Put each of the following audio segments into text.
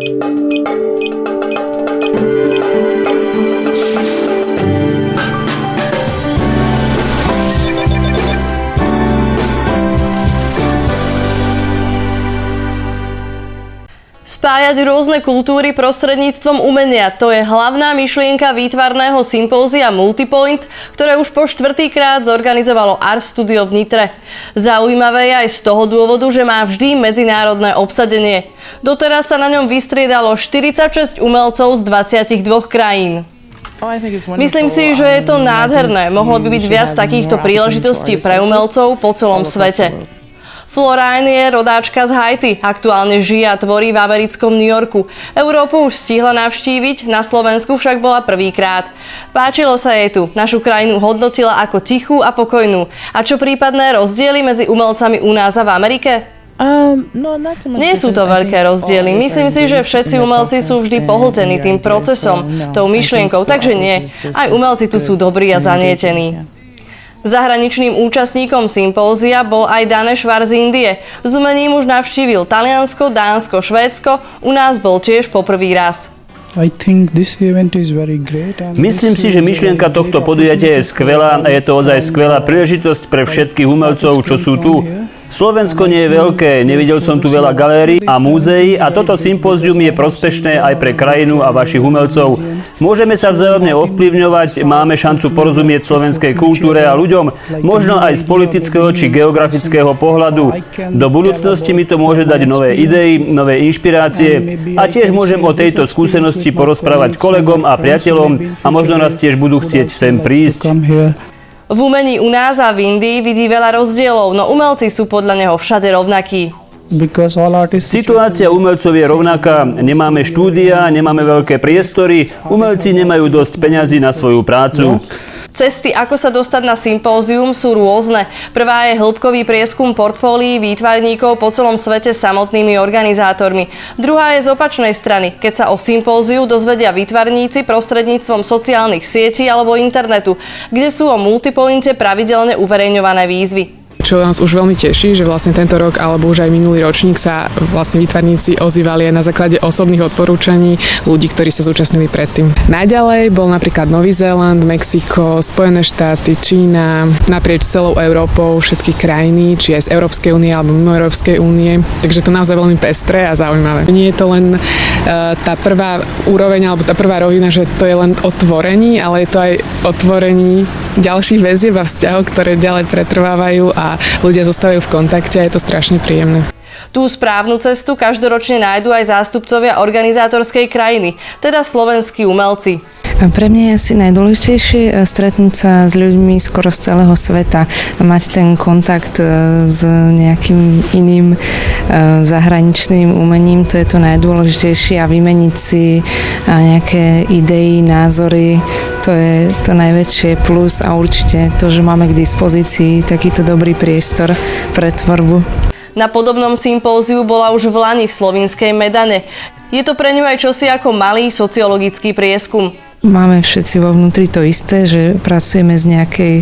Spájať rôzne kultúry prostredníctvom umenia. To je hlavná myšlienka výtvarného sympózia Multipoint, ktoré už po 4. krát zorganizovalo Art Studio v Nitre. Zaujímavé je aj z toho dôvodu, že má vždy medzinárodné obsadenie. Doteraz sa na ňom vystriedalo 46 umelcov z 22 krajín. Myslím si, že je to nádherné. Mohlo by byť viac takýchto príležitostí pre umelcov po celom svete. Florine je rodáčka z Haiti, aktuálne žije a tvorí v americkom New Yorku. Európu už stihla navštíviť, na Slovensku však bola prvýkrát. Páčilo sa jej tu, našu krajinu hodnotila ako tichú a pokojnú. A čo prípadné rozdiely medzi umelcami u nás a v Amerike? Nie sú to veľké rozdiely. Myslím si, že všetci umelci sú vždy pohltení tým procesom, tou myšlienkou, takže nie. Aj umelci tu sú dobrí a zanietení. Zahraničným účastníkom sympózia bol aj Danešvar z Indie. S umením už navštívil Taliansko, Dánsko, Švédsko, u nás bol tiež poprvý raz. Myslím si, že myšlienka tohto podujatia je skvelá a je to ozaj skvelá príležitosť pre všetkých umelcov, čo sú tu. Slovensko nie je veľké, nevidel som tu veľa galérií a múzeí a toto sympózium je prospešné aj pre krajinu a vašich umelcov. Môžeme sa vzájomne ovplyvňovať, máme šancu porozumieť slovenskej kultúre a ľuďom, možno aj z politického či geografického pohľadu. Do budúcnosti mi to môže dať nové idei, nové inšpirácie a tiež môžem o tejto skúsenosti porozprávať kolegom a priateľom a možno nás tiež budú chcieť sem prísť. V umení u nás a v Indii vidí veľa rozdielov, no umelci sú podľa neho všade rovnakí. Situácia umelcov je rovnaká. Nemáme štúdia, nemáme veľké priestory, umelci nemajú dosť peňazí na svoju prácu. Cesty, ako sa dostať na sympózium, sú rôzne. Prvá je hĺbkový prieskum portfólií výtvarníkov po celom svete samotnými organizátormi. Druhá je z opačnej strany, keď sa o sympóziu dozvedia výtvarníci prostredníctvom sociálnych sietí alebo internetu, kde sú o Multipointe pravidelne uverejňované výzvy. Čo nás už veľmi teší, že vlastne tento rok alebo už aj minulý ročník sa vlastne výtvarníci ozývali aj na základe osobných odporúčaní ľudí, ktorí sa zúčastnili predtým. Naďalej bol napríklad Nový Zéland, Mexiko, Spojené štáty, Čína, naprieč celou Európou, všetky krajiny, či aj z Európskej únie alebo mimo Európskej únie. Takže to naozaj veľmi pestré a zaujímavé. Nie je to len tá prvá úroveň alebo tá prvá rovina, že to je len o tvorení, ale je to aj o tvorení ďalších väzieb a vzťahov, ktoré ďalej pretrvávajú a ľudia zostávajú v kontakte a je to strašne príjemné. Tú správnu cestu každoročne nájdu aj zástupcovia organizátorskej krajiny, teda slovenskí umelci. Pre mňa je asi najdôležitejšie stretnúť sa s ľuďmi skoro z celého sveta, mať ten kontakt s nejakým iným zahraničným umením, to je to najdôležitejšie a vymeniť si nejaké idei, názory, to je to najväčšie plus a určite to, že máme k dispozícii takýto dobrý priestor pre tvorbu. Na podobnom sympóziu bola už v lani v slovinskej Medane. Je to pre ňu aj čosi ako malý sociologický prieskum. Máme všetci vo vnútri to isté, že pracujeme z nejakej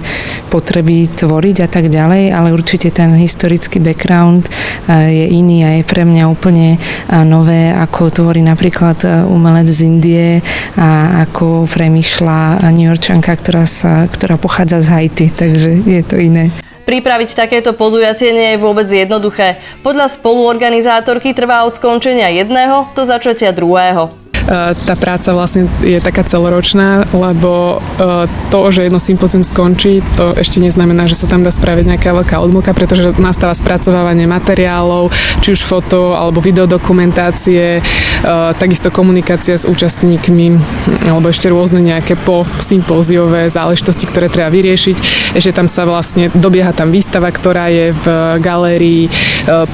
potreby tvoriť a tak ďalej, ale určite ten historický background je iný a je pre mňa úplne nové, ako tvorí napríklad umelec z Indie a ako premýšľa Newyorčanka, ktorá pochádza z Haiti, takže je to iné. Pripraviť takéto podujatie nie je vôbec jednoduché. Podľa spoluorganizátorky trvá od skončenia jedného do začatia druhého. Tá práca vlastne je taká celoročná, lebo to, že jedno sympózium skončí, to ešte neznamená, že sa tam dá spraviť nejaká veľká odmlka, pretože nastáva spracovávanie materiálov, či už foto alebo videodokumentácie, takisto komunikácia s účastníkmi, alebo ešte rôzne nejaké po sympóziové záležitosti, ktoré treba vyriešiť. Ešte tam sa vlastne dobieha tam výstava, ktorá je v galérii,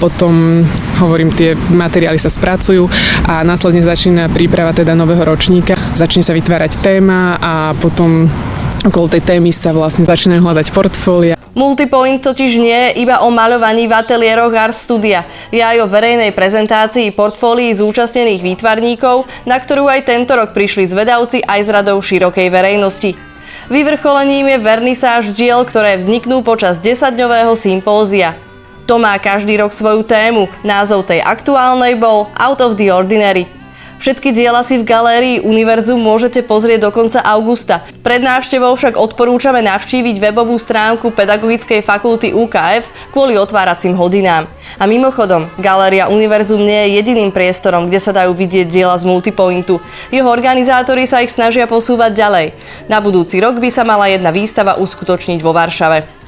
potom hovorím, tie materiály sa spracujú a následne začína príprava teda nového ročníka. Začne sa vytvárať téma a potom okolo tej témy sa vlastne začínajú hľadať portfólia. Multipoint totiž nie je iba o maľovaní v ateliéroch Art Studia. Je aj o verejnej prezentácii portfólií zúčastnených výtvarníkov, na ktorú aj tento rok prišli zvedavci aj z radou širokej verejnosti. Vyvrcholením je vernisáž diel, ktoré vzniknú počas 10-dňového sympózia. To má každý rok svoju tému. Názov tej aktuálnej bol Out of the Ordinary. Všetky diela si v galérii Univerzum môžete pozrieť do konca augusta. Pred návštevou však odporúčame navštíviť webovú stránku Pedagogickej fakulty UKF kvôli otváracím hodinám. A mimochodom, galéria Univerzum nie je jediným priestorom, kde sa dajú vidieť diela z Multipointu. Jeho organizátori sa ich snažia posúvať ďalej. Na budúci rok by sa mala jedna výstava uskutočniť vo Varšave.